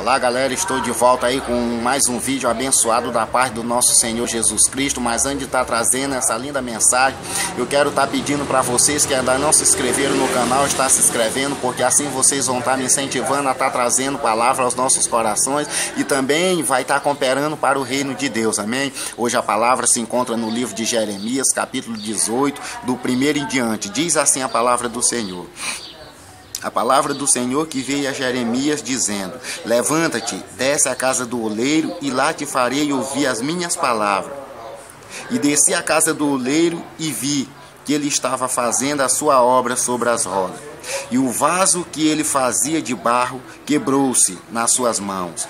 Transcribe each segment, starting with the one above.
Olá galera, estou de volta aí com mais um vídeo abençoado da parte do nosso Senhor Jesus Cristo. Mas antes de estar trazendo essa linda mensagem, eu quero estar pedindo para vocês que ainda não se inscreveram no canal, estar se inscrevendo, porque assim vocês vão estar me incentivando a estar trazendo palavra aos nossos corações e também vai estar cooperando para o reino de Deus, amém? Hoje a palavra se encontra no livro de Jeremias, capítulo 18, do 1º em diante. Diz assim a palavra do Senhor. A palavra do Senhor que veio a Jeremias dizendo: levanta-te, desce à casa do oleiro, e lá te farei ouvir as minhas palavras. E desci à casa do oleiro e vi que ele estava fazendo a sua obra sobre as rodas. E o vaso que ele fazia de barro quebrou-se nas suas mãos.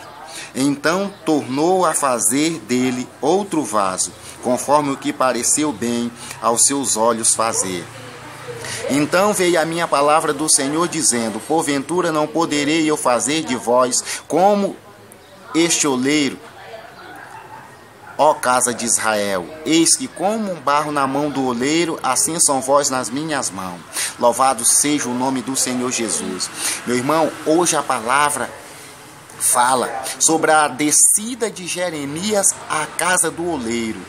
Então tornou a fazer dele outro vaso, conforme o que pareceu bem aos seus olhos fazer. Então veio a minha palavra do Senhor dizendo: porventura não poderei eu fazer de vós como este oleiro, ó casa de Israel? Eis que como um barro na mão do oleiro, assim são vós nas minhas mãos. Louvado seja o nome do Senhor Jesus. Meu irmão, hoje a palavra fala sobre a descida de Jeremias à casa do oleiro.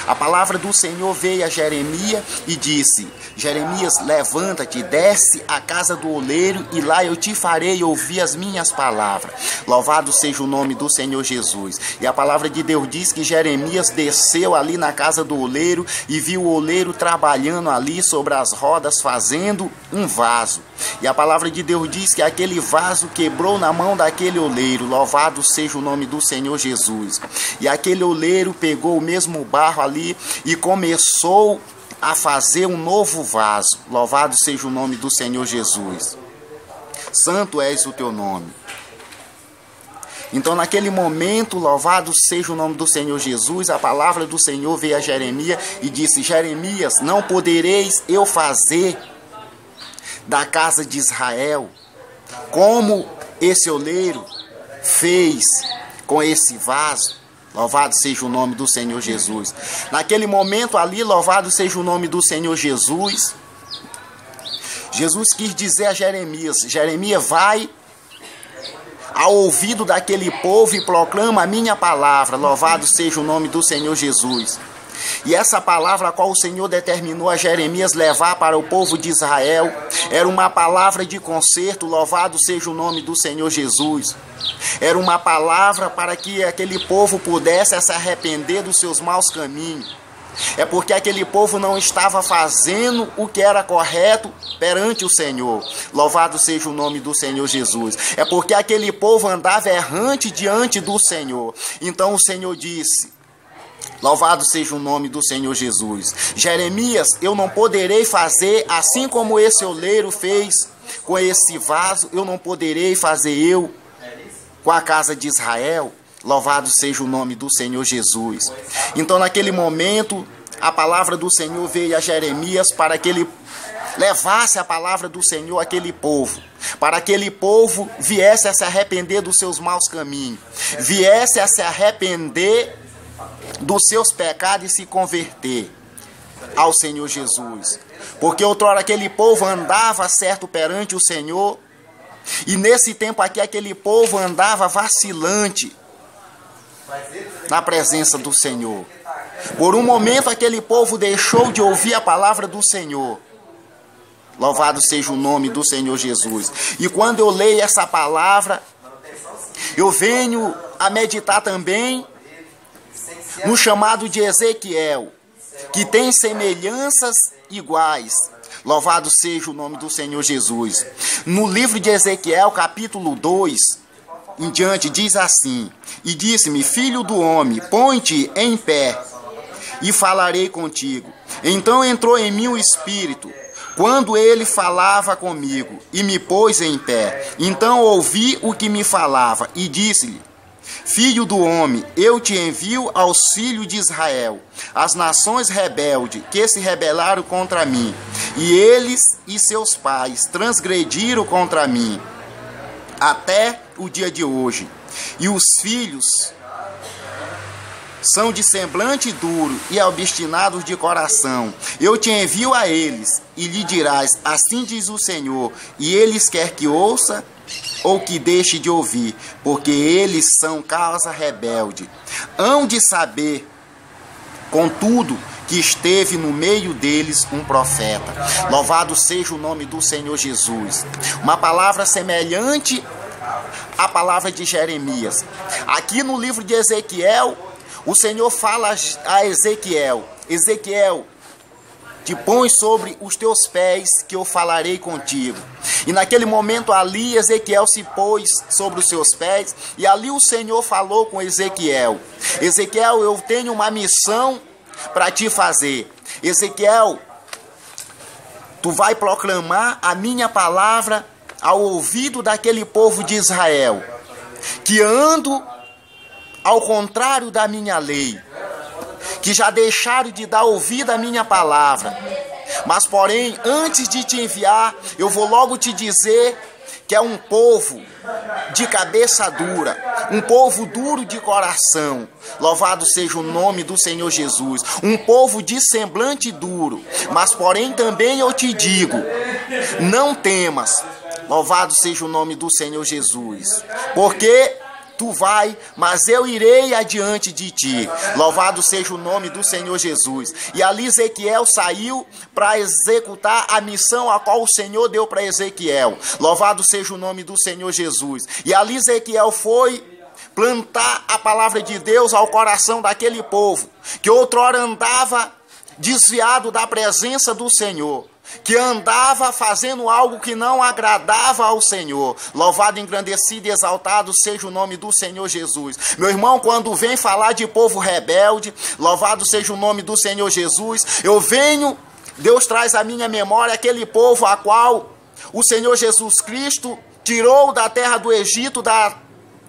A palavra do Senhor veio a Jeremias e disse: Jeremias, levanta-te, desce à casa do oleiro, e lá eu te farei ouvir as minhas palavras. Louvado seja o nome do Senhor Jesus. E a palavra de Deus diz que Jeremias desceu ali na casa do oleiro e viu o oleiro trabalhando ali sobre as rodas, fazendo um vaso. E a palavra de Deus diz que aquele vaso quebrou na mão daquele oleiro. Louvado seja o nome do Senhor Jesus. E aquele oleiro pegou o mesmo barro ali e começou a fazer um novo vaso. Louvado seja o nome do Senhor Jesus. Santo és o teu nome. Então naquele momento, louvado seja o nome do Senhor Jesus, a palavra do Senhor veio a Jeremias e disse: Jeremias, não podereis eu fazer da casa de Israel como esse oleiro fez com esse vaso. Louvado seja o nome do Senhor Jesus. Naquele momento ali, louvado seja o nome do Senhor Jesus. Jesus quis dizer a Jeremias: Jeremias, vai ao ouvido daquele povo e proclama a minha palavra. Louvado seja o nome do Senhor Jesus. E essa palavra a qual o Senhor determinou a Jeremias levar para o povo de Israel era uma palavra de conserto. Louvado seja o nome do Senhor Jesus. Era uma palavra para que aquele povo pudesse se arrepender dos seus maus caminhos. É porque aquele povo não estava fazendo o que era correto perante o Senhor. Louvado seja o nome do Senhor Jesus. É porque aquele povo andava errante diante do Senhor. Então o Senhor disse: louvado seja o nome do Senhor Jesus. Jeremias, eu não poderei fazer assim como esse oleiro fez com esse vaso, eu não poderei fazer eu com a casa de Israel. Louvado seja o nome do Senhor Jesus. Então naquele momento a palavra do Senhor veio a Jeremias para que ele levasse a palavra do Senhor àquele povo, para que aquele povo viesse a se arrepender dos seus maus caminhos, viesse a se arrepender dos seus pecados e se converter ao Senhor Jesus. Porque outrora aquele povo andava certo perante o Senhor, e nesse tempo aqui aquele povo andava vacilante na presença do Senhor. Por um momento aquele povo deixou de ouvir a palavra do Senhor. Louvado seja o nome do Senhor Jesus. E quando eu leio essa palavra, eu venho a meditar também no chamado de Ezequiel, que tem semelhanças iguais. Louvado seja o nome do Senhor Jesus. No livro de Ezequiel, capítulo 2, em diante, diz assim: e disse-me, filho do homem, põe-te em pé, e falarei contigo. Então entrou em mim o Espírito, quando ele falava comigo, e me pôs em pé. Então ouvi o que me falava, e disse-lhe: filho do homem, eu te envio aos filhos de Israel, as nações rebeldes que se rebelaram contra mim, e eles e seus pais transgrediram contra mim, até o dia de hoje. E os filhos são de semblante duro e obstinados de coração. Eu te envio a eles, e lhe dirás: assim diz o Senhor, e eles quer que ouça, ou que deixe de ouvir, porque eles são causa rebelde. Hão de saber, contudo, que esteve no meio deles um profeta. Louvado seja o nome do Senhor Jesus. Uma palavra semelhante à palavra de Jeremias. Aqui no livro de Ezequiel, o Senhor fala a Ezequiel: Ezequiel, te põe sobre os teus pés, que eu falarei contigo. E naquele momento ali, Ezequiel se pôs sobre os seus pés, e ali o Senhor falou com Ezequiel: Ezequiel, eu tenho uma missão para te fazer. Ezequiel, tu vai proclamar a minha palavra ao ouvido daquele povo de Israel, que ando ao contrário da minha lei, que já deixaram de dar ouvido à minha palavra. Mas, porém, antes de te enviar, eu vou logo te dizer que é um povo de cabeça dura, um povo duro de coração. Louvado seja o nome do Senhor Jesus. Um povo de semblante duro. Mas, porém, também eu te digo, não temas. Louvado seja o nome do Senhor Jesus. Porque tu vai, mas eu irei adiante de ti. Louvado seja o nome do Senhor Jesus. E ali Ezequiel saiu para executar a missão a qual o Senhor deu para Ezequiel. Louvado seja o nome do Senhor Jesus. E ali Ezequiel foi plantar a palavra de Deus ao coração daquele povo, que outrora andava desviado da presença do Senhor, que andava fazendo algo que não agradava ao Senhor. Louvado, engrandecido e exaltado seja o nome do Senhor Jesus. Meu irmão, quando vem falar de povo rebelde, louvado seja o nome do Senhor Jesus, Deus traz à minha memória aquele povo a qual o Senhor Jesus Cristo tirou da terra do Egito, da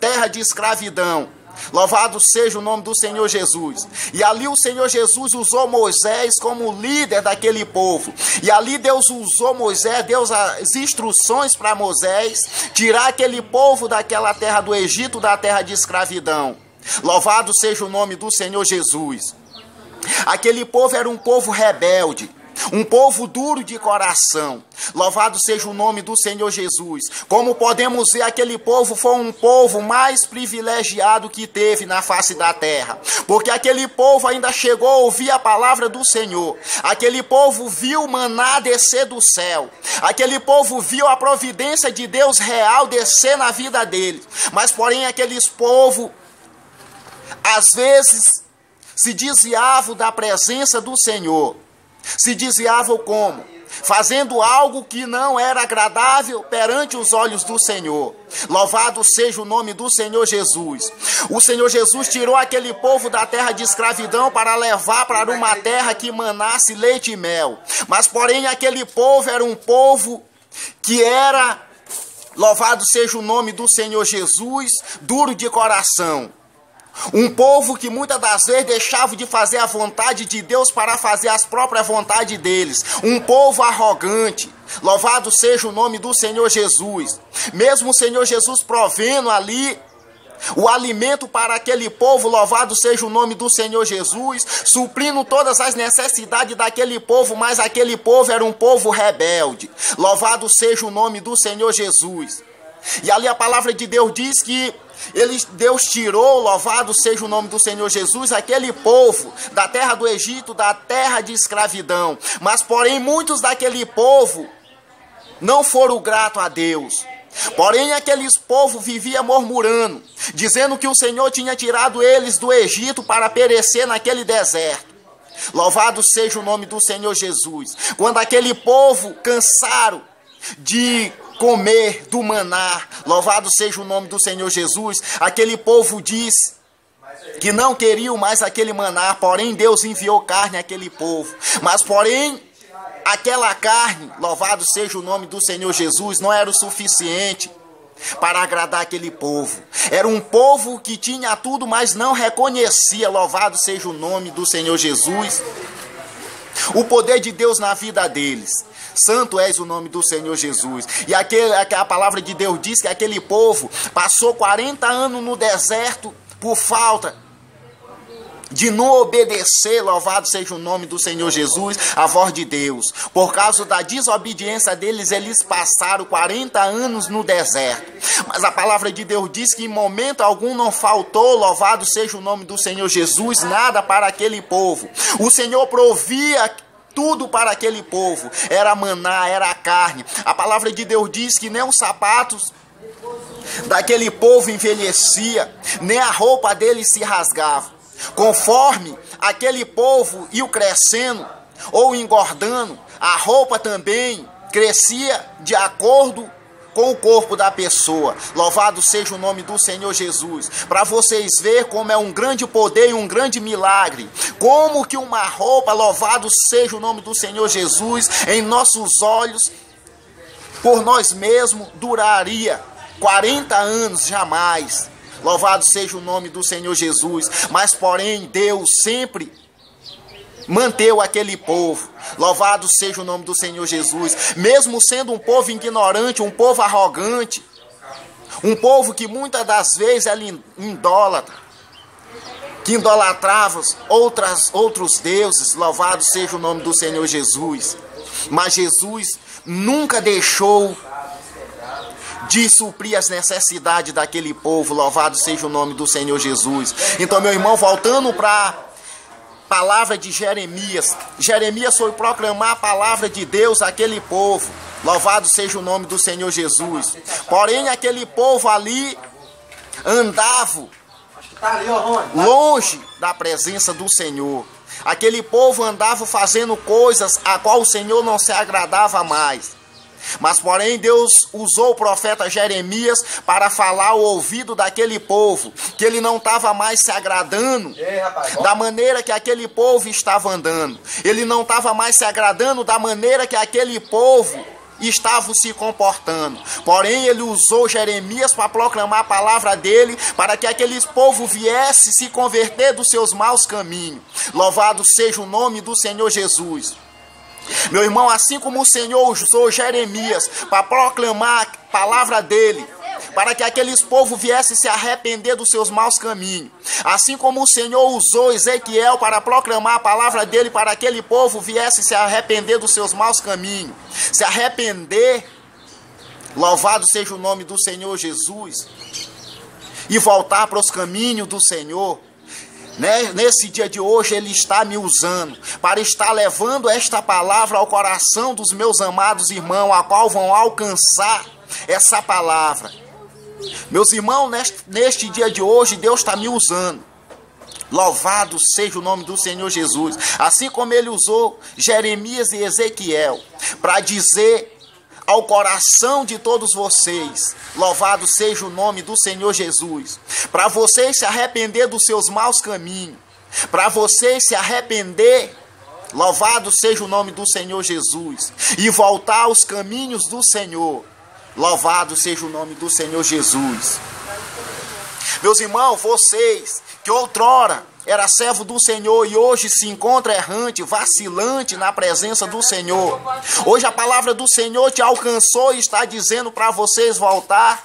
terra de escravidão. Louvado seja o nome do Senhor Jesus. E ali o Senhor Jesus usou Moisés como líder daquele povo. E ali Deus usou Moisés, deu as instruções para Moisés tirar aquele povo daquela terra do Egito, da terra de escravidão. Louvado seja o nome do Senhor Jesus. Aquele povo era um povo rebelde, um povo duro de coração. Louvado seja o nome do Senhor Jesus. Como podemos ver, aquele povo foi um povo mais privilegiado que teve na face da terra, porque aquele povo ainda chegou a ouvir a palavra do Senhor. Aquele povo viu o maná descer do céu. Aquele povo viu a providência de Deus real descer na vida deles. Mas porém aqueles povos às vezes se desviavam da presença do Senhor. Se desviavam como? Fazendo algo que não era agradável perante os olhos do Senhor. Louvado seja o nome do Senhor Jesus. O Senhor Jesus tirou aquele povo da terra de escravidão para levar para uma terra que manasse leite e mel. Mas porém aquele povo era um povo que era, louvado seja o nome do Senhor Jesus, duro de coração. Um povo que muitas das vezes deixava de fazer a vontade de Deus para fazer as próprias vontades deles. Um povo arrogante. Louvado seja o nome do Senhor Jesus. Mesmo o Senhor Jesus provendo ali o alimento para aquele povo, louvado seja o nome do Senhor Jesus, suprindo todas as necessidades daquele povo, mas aquele povo era um povo rebelde. Louvado seja o nome do Senhor Jesus. E ali a palavra de Deus diz que Deus tirou, louvado seja o nome do Senhor Jesus, aquele povo da terra do Egito, da terra de escravidão. Mas porém muitos daquele povo não foram gratos a Deus. Porém aqueles povos viviam murmurando, dizendo que o Senhor tinha tirado eles do Egito para perecer naquele deserto. Louvado seja o nome do Senhor Jesus. Quando aquele povo cansaram de comer do maná, louvado seja o nome do Senhor Jesus, aquele povo disse que não queriam mais aquele maná, porém Deus enviou carne àquele povo. Mas porém aquela carne, louvado seja o nome do Senhor Jesus, não era o suficiente para agradar aquele povo. Era um povo que tinha tudo, mas não reconhecia, louvado seja o nome do Senhor Jesus, o poder de Deus na vida deles. Santo és o nome do Senhor Jesus. E a palavra de Deus diz que aquele povo passou 40 anos no deserto por falta de não obedecer, louvado seja o nome do Senhor Jesus, a voz de Deus. Por causa da desobediência deles, eles passaram 40 anos no deserto. Mas a palavra de Deus diz que em momento algum não faltou, louvado seja o nome do Senhor Jesus, nada para aquele povo. O Senhor provia tudo para aquele povo. Era maná, era a carne. A palavra de Deus diz que nem os sapatos daquele povo envelhecia, nem a roupa dele se rasgava. Conforme aquele povo ia crescendo ou engordando, a roupa também crescia de acordo com o corpo da pessoa. Louvado seja o nome do Senhor Jesus. Para vocês verem como é um grande poder e um grande milagre. Como que uma roupa, louvado seja o nome do Senhor Jesus, em nossos olhos, por nós mesmos, duraria 40 anos jamais. Louvado seja o nome do Senhor Jesus. Mas porém Deus sempre manteve aquele povo. Louvado seja o nome do Senhor Jesus. Mesmo sendo um povo ignorante, um povo arrogante, um povo que muitas das vezes era idólatra, que idolatrava outros deuses. Louvado seja o nome do Senhor Jesus. Mas Jesus nunca deixou de suprir as necessidades daquele povo. Louvado seja o nome do Senhor Jesus. Então, meu irmão, voltando para a palavra de Jeremias. Jeremias foi proclamar a palavra de Deus àquele povo. Louvado seja o nome do Senhor Jesus. Porém, aquele povo ali andava longe da presença do Senhor. Aquele povo andava fazendo coisas a qual o Senhor não se agradava mais. Mas porém Deus usou o profeta Jeremias para falar ao ouvido daquele povo que ele não estava mais se agradando da maneira que aquele povo estava andando. Ele não estava mais se agradando da maneira que aquele povo estava se comportando. Porém ele usou Jeremias para proclamar a palavra dele, para que aquele povo viesse se converter dos seus maus caminhos. Louvado seja o nome do Senhor Jesus. Meu irmão, assim como o Senhor usou Jeremias para proclamar a palavra dele, para que aqueles povos viessem se arrepender dos seus maus caminhos, assim como o Senhor usou Ezequiel para proclamar a palavra dele, para que aquele povo viesse se arrepender dos seus maus caminhos, se arrepender, louvado seja o nome do Senhor Jesus, e voltar para os caminhos do Senhor. Nesse dia de hoje ele está me usando para estar levando esta palavra ao coração dos meus amados irmãos, a qual vão alcançar essa palavra. Meus irmãos, neste dia de hoje Deus está me usando. Louvado seja o nome do Senhor Jesus. Assim como ele usou Jeremias e Ezequiel para dizer ao coração de todos vocês, louvado seja o nome do Senhor Jesus, para vocês se arrepender dos seus maus caminhos, para vocês se arrepender, louvado seja o nome do Senhor Jesus, e voltar aos caminhos do Senhor. Louvado seja o nome do Senhor Jesus. Meus irmãos, vocês que outrora era servo do Senhor e hoje se encontra errante, vacilante na presença do Senhor. Hoje a palavra do Senhor te alcançou e está dizendo para vocês voltar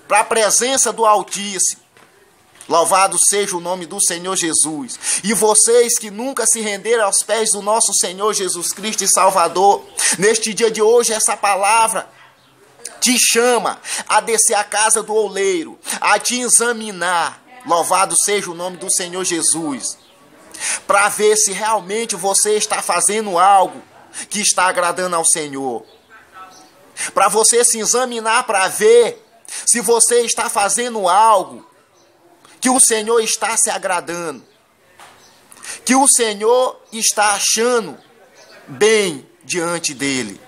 para a presença do Altíssimo. Louvado seja o nome do Senhor Jesus. E vocês que nunca se renderam aos pés do nosso Senhor Jesus Cristo e Salvador, neste dia de hoje essa palavra te chama a descer à casa do oleiro, a te examinar. Louvado seja o nome do Senhor Jesus, para ver se realmente você está fazendo algo que está agradando ao Senhor, para você se examinar para ver se você está fazendo algo que o Senhor está se agradando, que o Senhor está achando bem diante dele.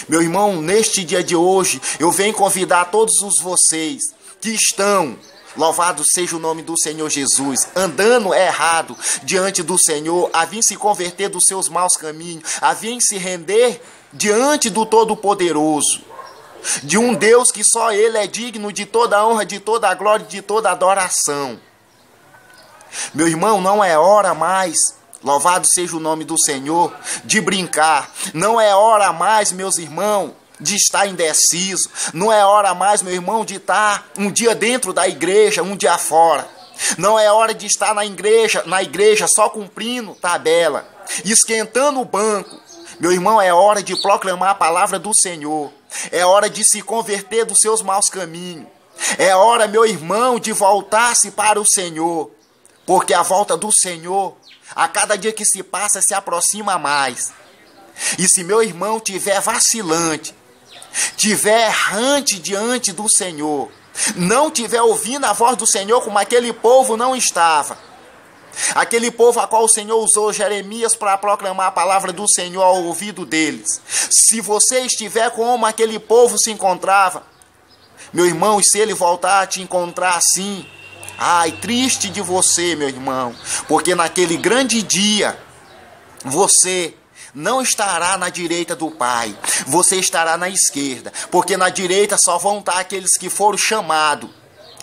Meu irmão, neste dia de hoje eu venho convidar todos vocês que estão, louvado seja o nome do Senhor Jesus, andando errado diante do Senhor, a vir se converter dos seus maus caminhos, a vir se render diante do Todo-Poderoso, de um Deus que só Ele é digno de toda a honra, de toda a glória, de toda a adoração. Meu irmão, não é hora mais, louvado seja o nome do Senhor, de brincar. Não é hora mais, meus irmãos, de estar indeciso. Não é hora mais, meu irmão, de estar um dia dentro da igreja, um dia fora. Não é hora de estar na igreja só cumprindo tabela, esquentando o banco. Meu irmão, é hora de proclamar a palavra do Senhor. É hora de se converter dos seus maus caminhos. É hora, meu irmão, de voltar-se para o Senhor. Porque a volta do Senhor, a cada dia que se passa, se aproxima mais. E se meu irmão tiver vacilante, tiver errante diante do Senhor, não tiver ouvindo a voz do Senhor como aquele povo não estava, aquele povo a qual o Senhor usou Jeremias para proclamar a palavra do Senhor ao ouvido deles, se você estiver como aquele povo se encontrava, meu irmão, e se ele voltar a te encontrar assim, ai, triste de você, meu irmão, porque naquele grande dia, você não estará na direita do Pai, você estará na esquerda, porque na direita só vão estar aqueles que foram chamados.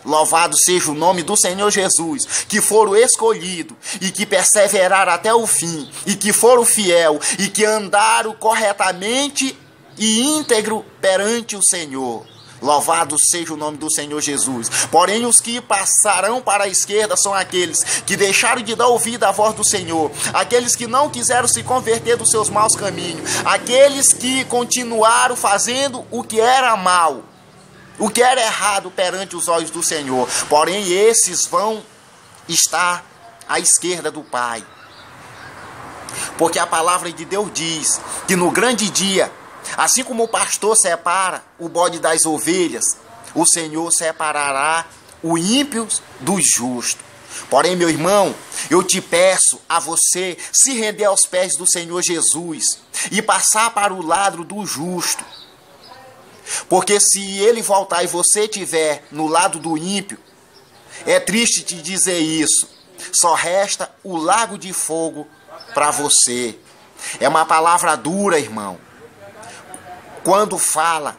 Louvado seja o nome do Senhor Jesus, que foram escolhidos e que perseveraram até o fim, e que foram fiel e que andaram corretamente e íntegro perante o Senhor. Louvado seja o nome do Senhor Jesus. Porém, os que passarão para a esquerda são aqueles que deixaram de dar ouvido à voz do Senhor, aqueles que não quiseram se converter dos seus maus caminhos, aqueles que continuaram fazendo o que era mal, o que era errado perante os olhos do Senhor. Porém, esses vão estar à esquerda do Pai. Porque a palavra de Deus diz que no grande dia, assim como o pastor separa o bode das ovelhas, o Senhor separará o ímpio do justo. Porém, meu irmão, eu te peço a você se render aos pés do Senhor Jesus e passar para o lado do justo. Porque se ele voltar e você estiver no lado do ímpio, é triste te dizer isso, só resta o lago de fogo para você. É uma palavra dura, irmão, quando fala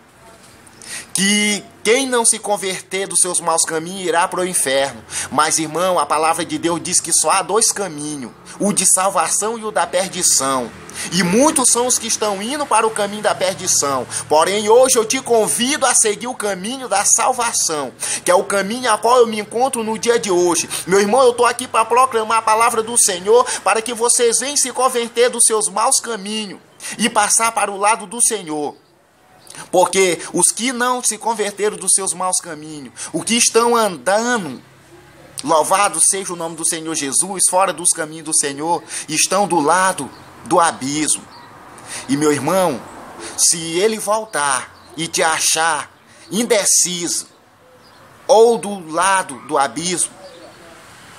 que quem não se converter dos seus maus caminhos irá para o inferno. Mas, irmão, a palavra de Deus diz que só há dois caminhos, o de salvação e o da perdição. E muitos são os que estão indo para o caminho da perdição. Porém, hoje eu te convido a seguir o caminho da salvação, que é o caminho a qual eu me encontro no dia de hoje. Meu irmão, eu estou aqui para proclamar a palavra do Senhor, para que vocês venham se converter dos seus maus caminhos e passar para o lado do Senhor. Porque os que não se converteram dos seus maus caminhos, os que estão andando, louvado seja o nome do Senhor Jesus, fora dos caminhos do Senhor, estão do lado do abismo. E meu irmão, se ele voltar e te achar indeciso ou do lado do abismo,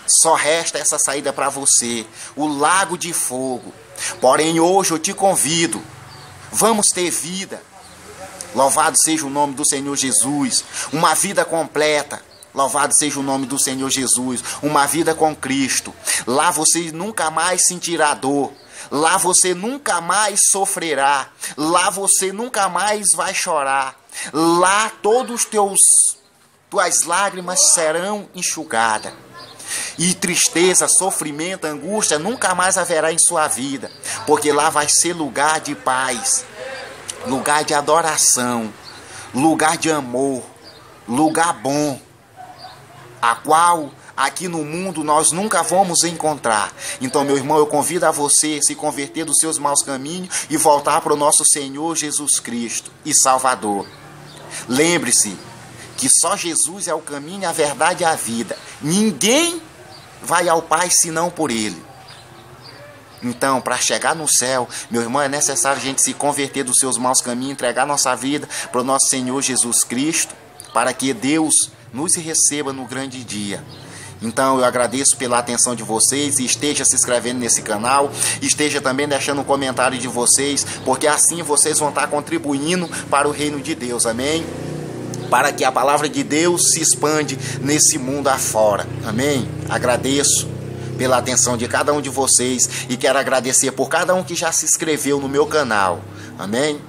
só resta essa saída para você, o lago de fogo. Porém, hoje eu te convido, vamos ter vida. Louvado seja o nome do Senhor Jesus, uma vida completa. Louvado seja o nome do Senhor Jesus, uma vida com Cristo. Lá você nunca mais sentirá dor, lá você nunca mais sofrerá, lá você nunca mais vai chorar. Lá todos tuas lágrimas serão enxugadas. E tristeza, sofrimento, angústia nunca mais haverá em sua vida, porque lá vai ser lugar de paz, lugar de adoração, lugar de amor, lugar bom, a qual aqui no mundo nós nunca vamos encontrar. Então, meu irmão, eu convido a você a se converter dos seus maus caminhos e voltar para o nosso Senhor Jesus Cristo e Salvador. Lembre-se que só Jesus é o caminho, a verdade e a vida. Ninguém vai ao Pai senão por Ele. Então, para chegar no céu, meu irmão, é necessário a gente se converter dos seus maus caminhos, entregar nossa vida para o nosso Senhor Jesus Cristo, para que Deus nos receba no grande dia. Então, eu agradeço pela atenção de vocês e esteja se inscrevendo nesse canal, esteja também deixando um comentário de vocês, porque assim vocês vão estar contribuindo para o reino de Deus, amém? Para que a palavra de Deus se expande nesse mundo afora, amém? Agradeço pela atenção de cada um de vocês e quero agradecer por cada um que já se inscreveu no meu canal, amém?